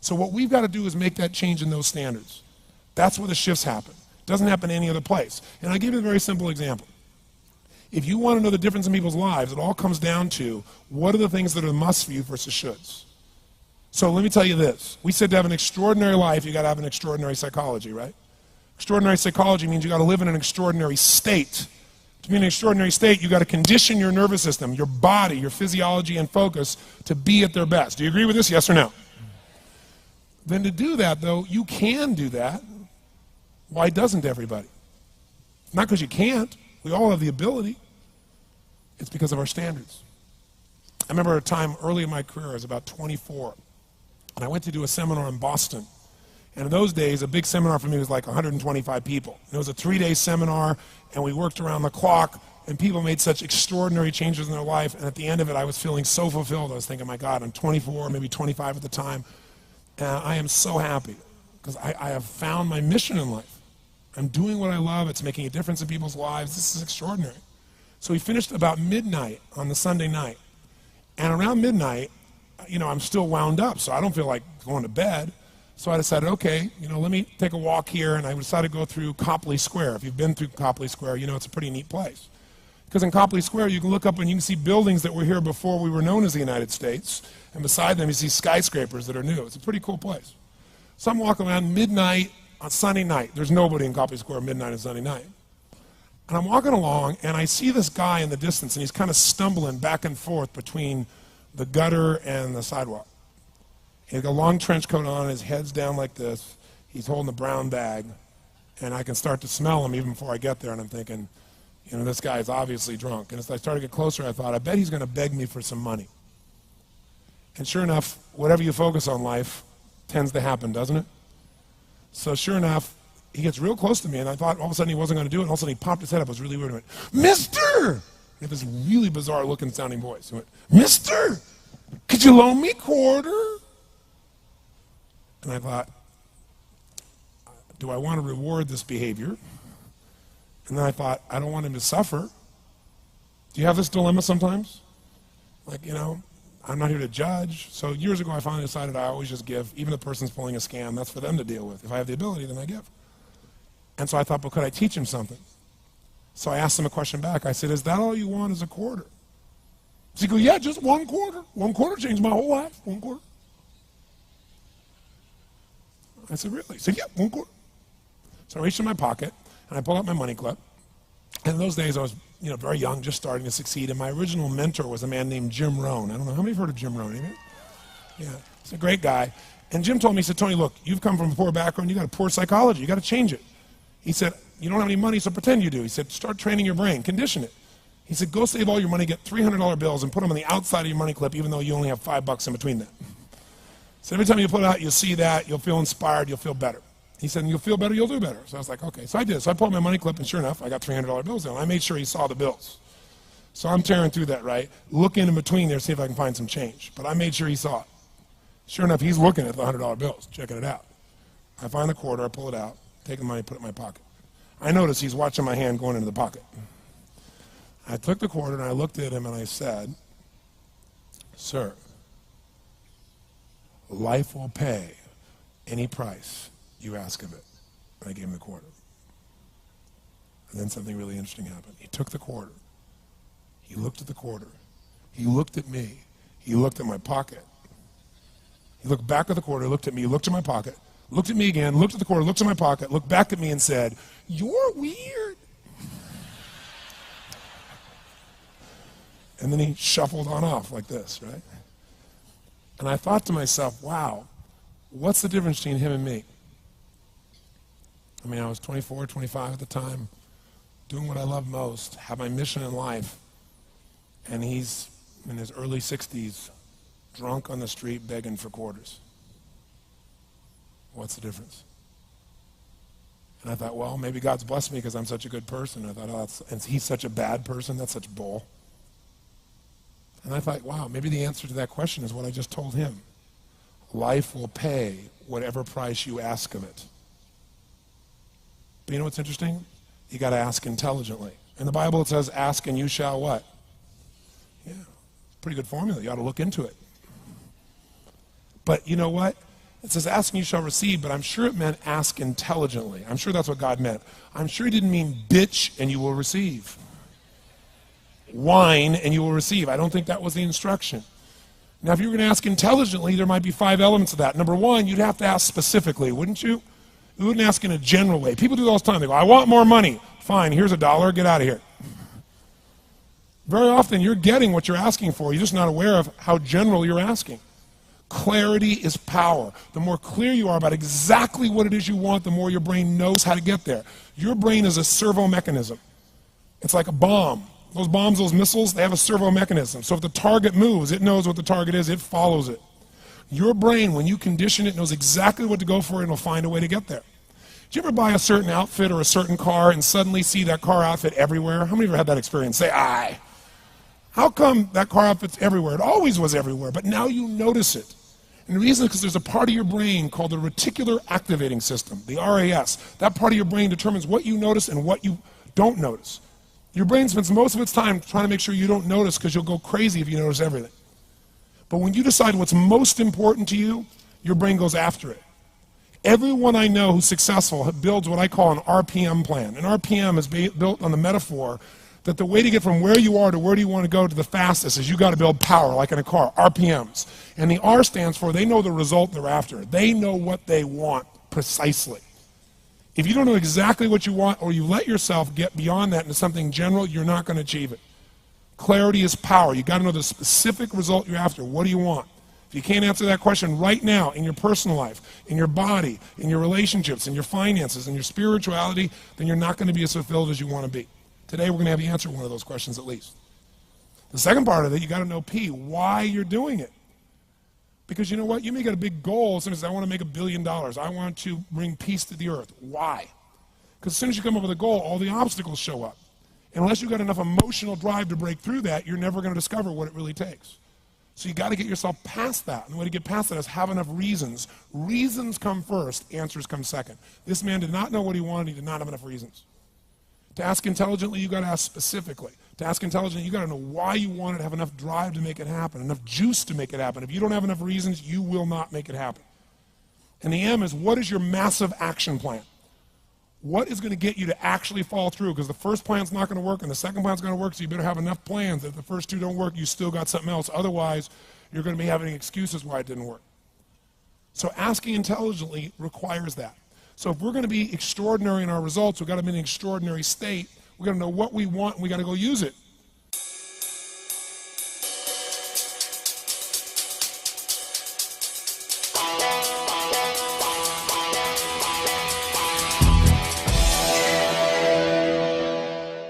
So what we've got to do is make that change in those standards. That's where the shifts happen. It doesn't happen any other place. And I'll give you a very simple example. If you want to know the difference in people's lives, it all comes down to what are the things that are must for you versus shoulds. So let me tell you this. We said to have an extraordinary life, you got to have an extraordinary psychology, right? Extraordinary psychology means you got to live in an extraordinary state. To be in an extraordinary state, you got to condition your nervous system, your body, your physiology and focus to be at their best. Do you agree with this? Yes or no? Then to do that, though, you can do that. Why doesn't everybody? Not because you can't. We all have the ability. It's because of our standards. I remember a time early in my career, I was about 24, and I went to do a seminar in Boston. And in those days, a big seminar for me was like 125 people. And it was a 3-day seminar, and we worked around the clock, and people made such extraordinary changes in their life. And at the end of it, I was feeling so fulfilled. I was thinking, my God, I'm 24, maybe 25 at the time. And I am so happy because I have found my mission in life. I'm doing what I love. It's making a difference in people's lives. This is extraordinary. So we finished about midnight on the Sunday night. And around midnight, I'm still wound up, so I don't feel like going to bed. So I decided, okay, let me take a walk here, and I decided to go through Copley Square. If you've been through Copley Square, it's a pretty neat place. Because in Copley Square, you can look up and you can see buildings that were here before we were known as the United States, and beside them you see skyscrapers that are new. It's a pretty cool place. So I'm walking around midnight on Sunday night. There's nobody in Copley Square midnight on Sunday night. And I'm walking along, and I see this guy in the distance, and he's kind of stumbling back and forth between the gutter and the sidewalk. He's got a long trench coat on, his head's down like this. He's holding a brown bag, and I can start to smell him even before I get there, and I'm thinking, this guy is obviously drunk. And as I started to get closer, I thought, I bet he's going to beg me for some money. And sure enough, whatever you focus on life tends to happen, doesn't it? So sure enough, he gets real close to me, and I thought all of a sudden he wasn't going to do it, and all of a sudden he popped his head up. It was really weird. He went, "Mister!" He had this really bizarre looking sounding voice. He went, "Mister, could you loan me a quarter?" And I thought, do I want to reward this behavior? And then I thought, I don't want him to suffer. Do you have this dilemma sometimes? Like, I'm not here to judge. So years ago, I finally decided I always just give. Even the person's pulling a scam, that's for them to deal with. If I have the ability, then I give. And so I thought, well, could I teach him something? So I asked him a question back. I said, is that all you want is a quarter? So he goes, yeah, just one quarter. One quarter changed my whole life. One quarter. I said, really? He said, yeah, one quarter. So I reached in my pocket, and I pulled out my money clip. And in those days, I was very young, just starting to succeed. And my original mentor was a man named Jim Rohn. I don't know, how many have heard of Jim Rohn? Anybody? Yeah, he's a great guy. And Jim told me, he said, Tony, look, you've come from a poor background. You got a poor psychology. You got to change it. He said, you don't have any money, so pretend you do. He said, start training your brain, condition it. He said, go save all your money, get $300 bills, and put them on the outside of your money clip, even though you only have $5 in between them. So every time you put it out, you'll see that, you'll feel inspired, you'll feel better. He said, and you'll feel better, you'll do better. So I was like, okay. So I did. So I pulled my money clip, and sure enough, I got $300 bills in. I made sure he saw the bills. So I'm tearing through that, right? Looking in between there, see if I can find some change. But I made sure he saw it. Sure enough, he's looking at the $100 bills, checking it out. I find the quarter, I pull it out, take the money, put it in my pocket. I notice he's watching my hand going into the pocket. I took the quarter, and I looked at him, and I said, sir, life will pay any price you ask of it. And I gave him the quarter. And then something really interesting happened. He took the quarter. He looked at the quarter. He looked at me. He looked at my pocket. He looked back at the quarter, looked at me, looked at my pocket, looked at me again, looked at the quarter, looked at my pocket, looked back at me and said, you're weird. And then he shuffled on off like this, right? And I thought to myself, wow, what's the difference between him and me? I mean, I was 24, 25 at the time, doing what I love most, have my mission in life, and he's in his early 60s, drunk on the street begging for quarters. What's the difference? And I thought, well, maybe God's blessed me because I'm such a good person. I thought, oh, and he's such a bad person, that's such bull. And I thought, wow, maybe the answer to that question is what I just told him. Life will pay whatever price you ask of it. But you know what's interesting? You got to ask intelligently. In the Bible it says, ask and you shall what? Yeah, pretty good formula. You ought to look into it. But you know what? It says, ask and you shall receive, but I'm sure it meant ask intelligently. I'm sure that's what God meant. I'm sure he didn't mean bitch and you will receive. Whine and you will receive. I don't think that was the instruction. Now, if you were going to ask intelligently, there might be 5 elements of that. Number one, you'd have to ask specifically, wouldn't you? You wouldn't ask in a general way. People do that all the time. They go, I want more money. Fine, here's $1, get out of here. Very often, you're getting what you're asking for. You're just not aware of how general you're asking. Clarity is power. The more clear you are about exactly what it is you want, the more your brain knows how to get there. Your brain is a servo mechanism. It's like a bomb. Those bombs, those missiles, they have a servo mechanism. So if the target moves, it knows what the target is, it follows it. Your brain, when you condition it, knows exactly what to go for and it'll find a way to get there. Did you ever buy a certain outfit or a certain car and suddenly see that car outfit everywhere? How many of you ever had that experience? Say, aye. How come that car outfit's everywhere? It always was everywhere, but now you notice it. And the reason is because there's a part of your brain called the reticular activating system, the RAS. That part of your brain determines what you notice and what you don't notice. Your brain spends most of its time trying to make sure you don't notice because you'll go crazy if you notice everything. But when you decide what's most important to you, your brain goes after it. Everyone I know who's successful builds what I call an RPM plan. An RPM is built on the metaphor that the way to get from where you are to where do you want to go to the fastest is you got to build power, like in a car, RPMs. And the R stands for they know the result they're after. They know what they want precisely. If you don't know exactly what you want or you let yourself get beyond that into something general, you're not going to achieve it. Clarity is power. You got to know the specific result you're after. What do you want? If you can't answer that question right now in your personal life, in your body, in your relationships, in your finances, in your spirituality, then you're not going to be as fulfilled as you want to be. Today we're going to have you answer one of those questions at least. The second part of it, you got to know P, why you're doing it. Because you know what? You may get a big goal. Somebody says, I want to make $1 billion. I want to bring peace to the earth. Why? Because as soon as you come up with a goal, all the obstacles show up. And unless you've got enough emotional drive to break through that, you're never going to discover what it really takes. So you got to get yourself past that. And the way to get past that is have enough reasons. Reasons come first, answers come second. This man did not know what he wanted. He did not have enough reasons. To ask intelligently, you got to ask specifically. To ask intelligently, you got to know why you want it, have enough drive to make it happen, enough juice to make it happen. If you don't have enough reasons, you will not make it happen. And the M is, what is your massive action plan? What is going to get you to actually fall through? Because the first plan's not going to work and the second plan's going to work, so you better have enough plans that if the first two don't work, you still got something else. Otherwise, you're going to be having excuses why it didn't work. So asking intelligently requires that. So if we're going to be extraordinary in our results, we've got to be in an extraordinary state. We've got to know what we want and we've got to go use it.